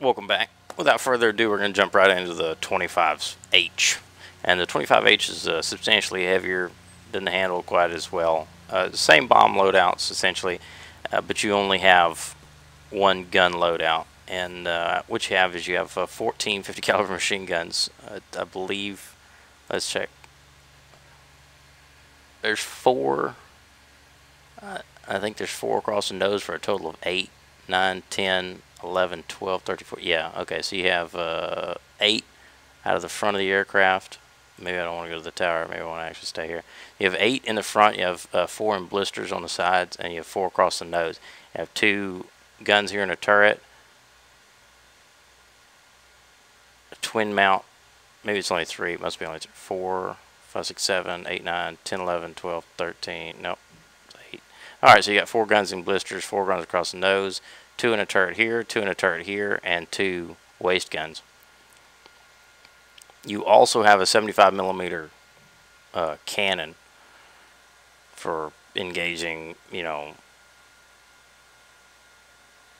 Welcome back. Without further ado, we're going to jump right into the 25H. And the 25H is substantially heavier, doesn't handle quite as well. Same bomb loadouts essentially, but you only have one gun loadout. And what you have is you have 14 50 caliber machine guns. I believe, let's check. There's 4. I think there's 4 across the nose for a total of 8, 9, 10, 11, 12, 34. Yeah, okay, so you have 8 out of the front of the aircraft. Maybe I don't want to go to the tower. Maybe I want to actually stay here. You have 8 in the front. You have 4 in blisters on the sides, and you have 4 across the nose. You have 2 guns here in a turret. A twin mount. Maybe it's only 3. It must be only 4, 5, 6, 7, 8, 9, 10, 11, 12, 13. Nope. 8. Alright, so you got 4 guns in blisters, 4 guns across the nose. 2 in a turret here, 2 in a turret here, and 2 waist guns. You also have a 75mm cannon for engaging, you know,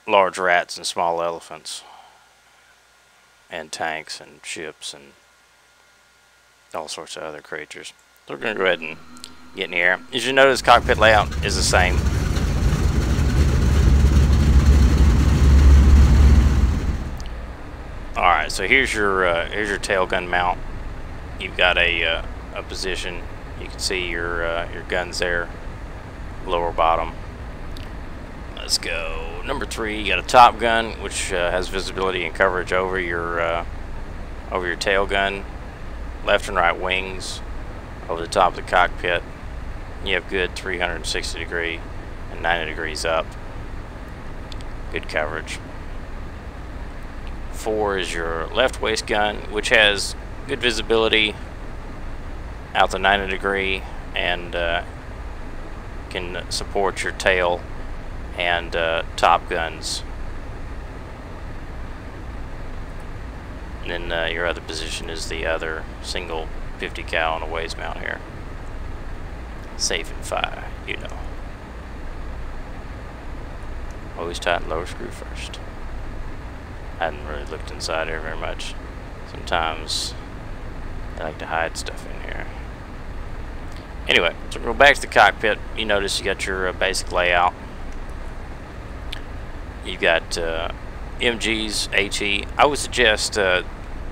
large rats and small elephants, and tanks and ships and all sorts of other creatures. So we're going to go ahead and get in the air. As you notice, cockpit layout is the same. Alright, so here's your tail gun mount. You've got a position. You can see your guns there, lower bottom. Let's go. Number 3, you got a top gun, which has visibility and coverage over your tail gun, left and right wings, over the top of the cockpit. You have good 360 degree and 90 degrees up. Good coverage. 4 is your left waist gun, which has good visibility out to 90 degree and can support your tail and top guns. And then your other position is the other single 50 cal on a waist mount here. Safe and fire, you know. Always tighten lower screw first. I hadn't really looked inside here very much. Sometimes I like to hide stuff in here. Anyway, so we'll go back to the cockpit. You notice you got your basic layout. You've got MGs, HE. I would suggest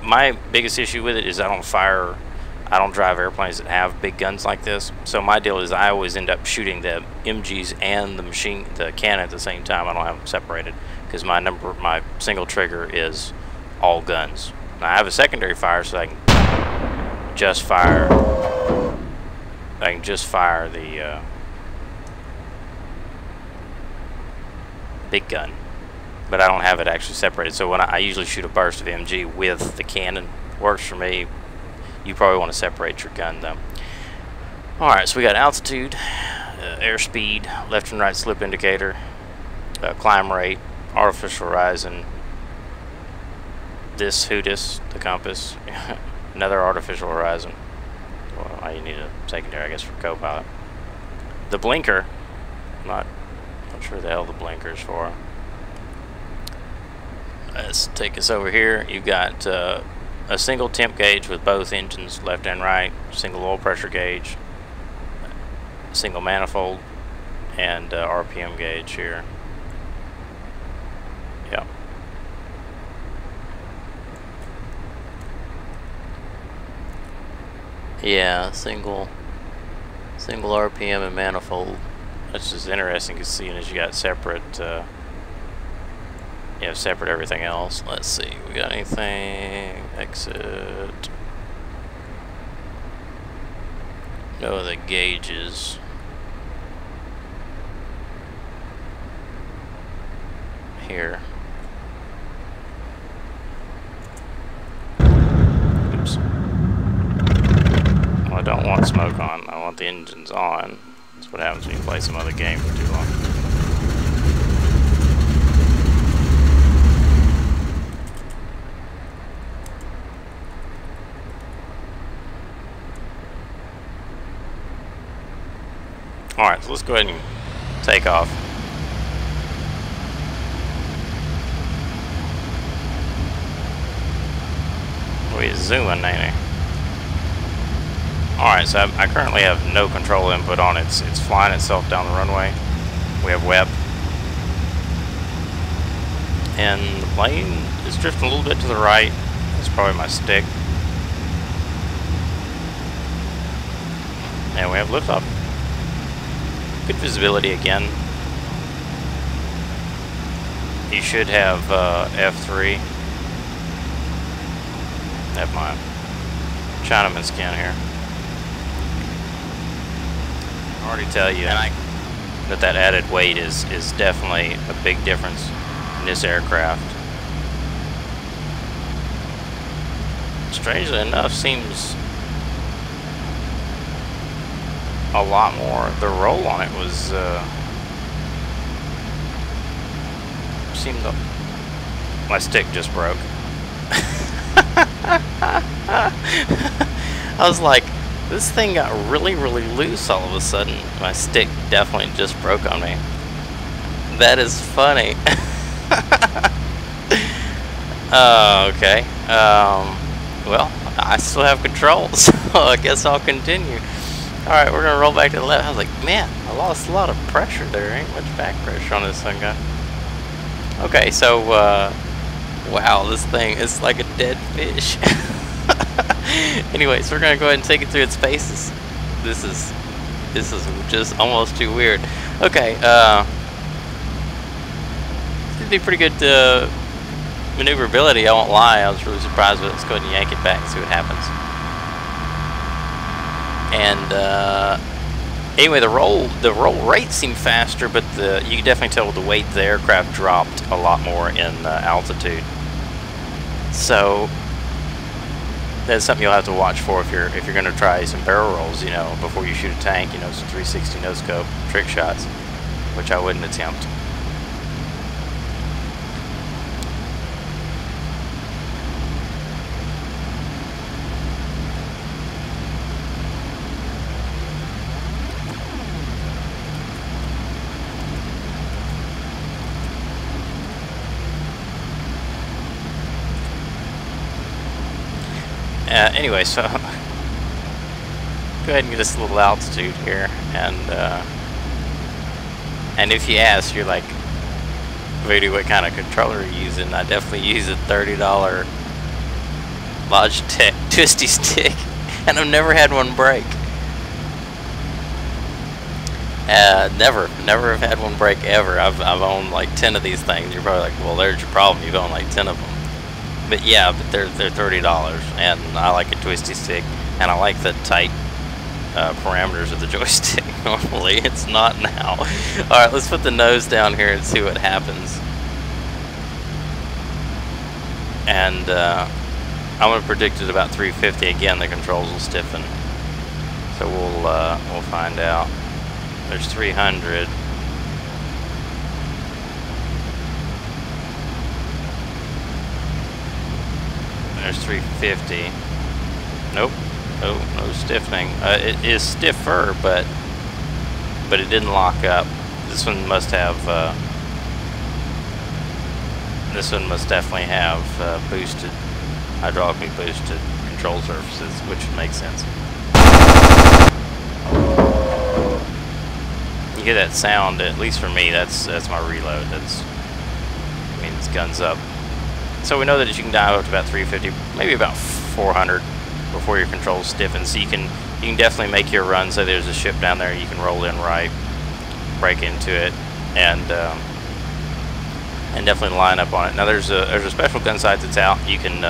my biggest issue with it is I don't drive airplanes that have big guns like this. So my deal is I always end up shooting the MGs and the cannon at the same time. I don't have them separated because my single trigger is all guns. Now I have a secondary fire so I can just fire. The big gun, but I don't have it actually separated. So when I usually shoot a burst of MG with the cannon, works for me. You probably want to separate your gun though. Alright, so we got altitude, airspeed, left and right slip indicator, climb rate, artificial horizon, this HUDIS, the compass, another artificial horizon. Well, you need a secondary, I guess, for co-pilot. The blinker, not sure the hell the blinker is for. Let's take us over here. You've got a single temp gauge with both engines, left and right, single oil pressure gauge, single manifold, and RPM gauge here. Yep. Yeah, single RPM and manifold. That's just interesting to see as you got separate. You have separate everything else. Let's see, we got anything? Exit. No other gauges. Here. Oops. Well, I don't want smoke on. I want the engines on. That's what happens when you play some other game for too long. Alright, so let's go ahead and take off. zooming, ain't he? Alright, so I currently have no control input on it. It's flying itself down the runway. We have web. And the plane is drifting a little bit to the right. That's probably my stick. And we have liftoff. Good visibility again. You should have F3. Have my Chinaman skin here. I already tell you that added weight is definitely a big difference in this aircraft. Strangely enough, seems a lot more. The roll on it was seemed my stick just broke. I was like, this thing got really loose all of a sudden. My stick definitely just broke on me. That is funny. Okay. Well, I still have control, so I guess I'll continue. Alright, we're gonna roll back to the left. I was like, man, I lost a lot of pressure there. Ain't much back pressure on this thing, guy. Okay, so, wow, this thing is like a dead fish. Anyways, we're gonna go ahead and take it through its paces. This is just almost too weird. Okay, it's gonna be pretty good maneuverability, I won't lie. I was really surprised with it. Let's go ahead and yank it back and see what happens. And anyway, the roll rate seemed faster, but you can definitely tell with the weight the aircraft dropped a lot more in altitude. So that's something you'll have to watch for if you're going to try some barrel rolls, you know, before you shoot a tank. You know, some 360 no scope trick shots, which I wouldn't attempt. Anyway, so go ahead and get this little altitude here, and if you ask, you're like, Voodoo, what kind of controller are you using? I definitely use a $30 Logitech twisty stick, and I've never had one break. Never have had one break ever. I've owned like 10 of these things. You're probably like, well, there's your problem. You've owned like 10 of them. But yeah, but they're $30, and I like a twisty stick, and I like the tight parameters of the joystick. Normally, it's not now. All right, let's put the nose down here and see what happens. And I'm gonna predict it about 350 again. The controls will stiffen, so we'll find out. There's 300. There's 350. Nope. No stiffening. It is stiffer, but it didn't lock up. This one must have. This one must definitely have boosted, hydraulically boosted control surfaces, which would make sense. You hear that sound, at least for me. That's my reload. I mean, it's guns up. So we know that you can dial up to about 350, maybe about 400 before your controls stiffen. So you can definitely make your run. So there's a ship down there, you can roll in right, break into it, and definitely line up on it. Now there's a special gun sight that's out. You can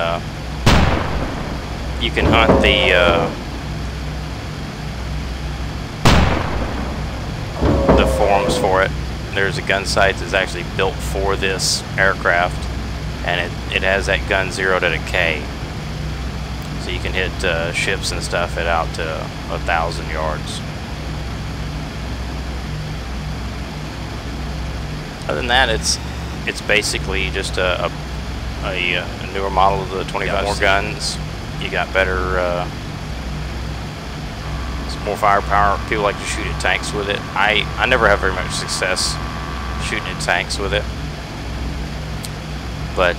hunt the forums for it. There's a gun sight that's actually built for this aircraft, and it has that gun zeroed at a K, so you can hit ships and stuff at out to 1,000 yards. Other than that, it's basically just a newer model of the 25. More guns, you got better, more firepower. People like to shoot at tanks with it. I never have very much success shooting at tanks with it. But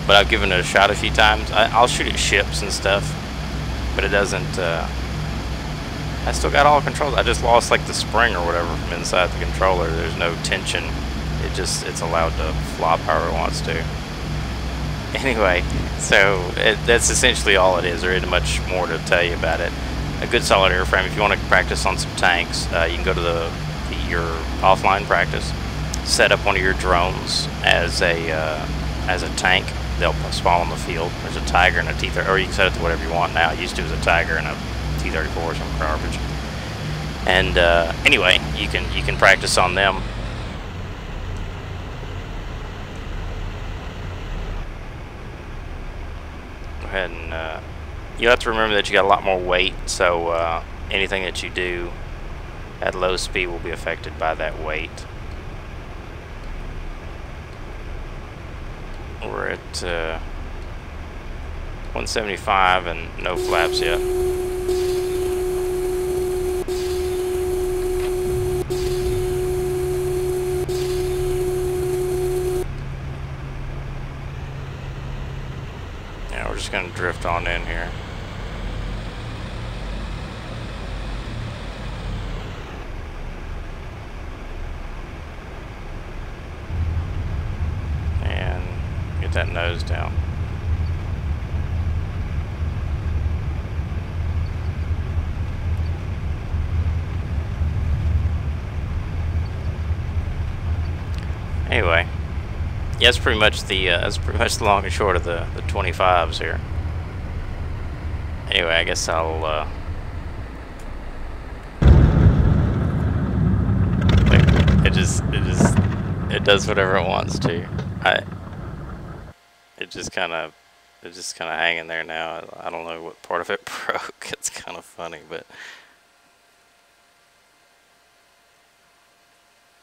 but I've given it a shot a few times. I'll shoot at ships and stuff, but it doesn't. I still got all controls. I just lost like the spring or whatever from inside the controller. There's no tension. It's allowed to flop however it wants to. Anyway, so that's essentially all it is. There isn't much more to tell you about it. A good solid airframe. If you want to practice on some tanks, you can go to your offline practice. Set up one of your drones as a tank. They'll spawn on the field. There's a Tiger and a T-30, or you can set it to whatever you want now. It used to was a Tiger and a T-34 or some garbage. And anyway, you can practice on them. Go ahead and you have to remember that you got a lot more weight, so anything that you do at low speed will be affected by that weight. We're at 175 and no flaps yet. Yeah, we're just going to drift on in here. That nose down. Anyway, yeah, that's pretty much the long and short of the 25s here. Anyway, I guess I'll it does whatever it wants to. It's just kind of hanging there now. I don't know what part of it broke. It's kind of funny, but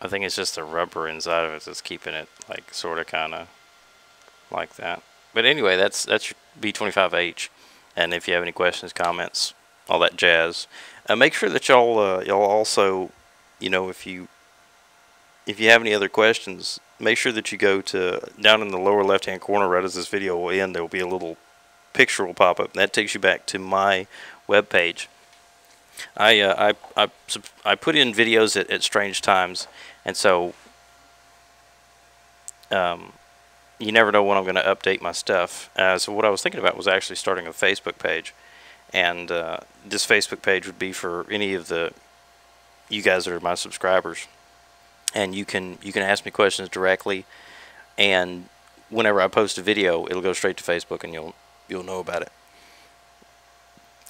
I think it's just the rubber inside of it that's keeping it like sort of kind of like that. But anyway, that's your B25H. And if you have any questions, comments, all that jazz, make sure that y'all also, you know, if you have any other questions, make sure that you go to down in the lower left hand corner right as this video will end. There will be a little picture will pop up, and that takes you back to my web page. I put in videos at strange times, and so you never know when I'm going to update my stuff. So what I was thinking about was actually starting a Facebook page, and this Facebook page would be for any of you guys that are my subscribers. And you can ask me questions directly, and whenever I post a video, it'll go straight to Facebook, and you'll know about it.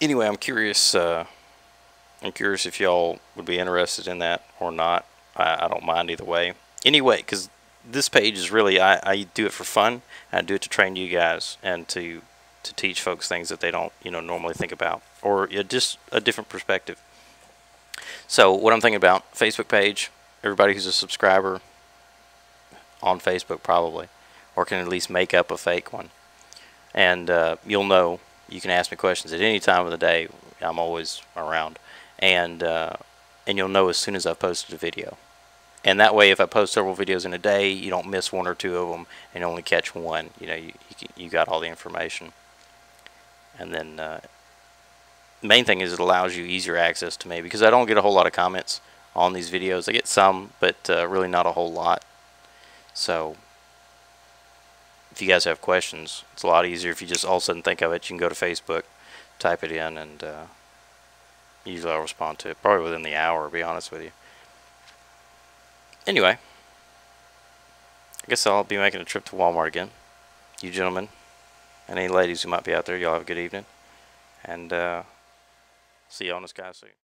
Anyway, I'm curious if y'all would be interested in that or not. I don't mind either way. Anyway, because this page is really I do it for fun. I do it to train you guys and to teach folks things that they don't normally think about, or just a different perspective. So what I'm thinking about, Facebook page. Everybody who's a subscriber on Facebook probably, or can at least make up a fake one. And you'll know, you can ask me questions at any time of the day. I'm always around. And you'll know as soon as I've posted a video. And that way, if I post several videos in a day, you don't miss one or two of them and only catch one. You know, you got all the information. And then the main thing is it allows you easier access to me, because I don't get a whole lot of comments on these videos. I get some, but really not a whole lot. So if you guys have questions, it's a lot easier if you just all of a sudden think of it. You can go to Facebook, type it in, and usually I'll respond to it probably within the hour, to be honest with you. Anyway, I guess I'll be making a trip to Walmart again. You gentlemen and any ladies who might be out there, y'all have a good evening, and see you on the sky soon.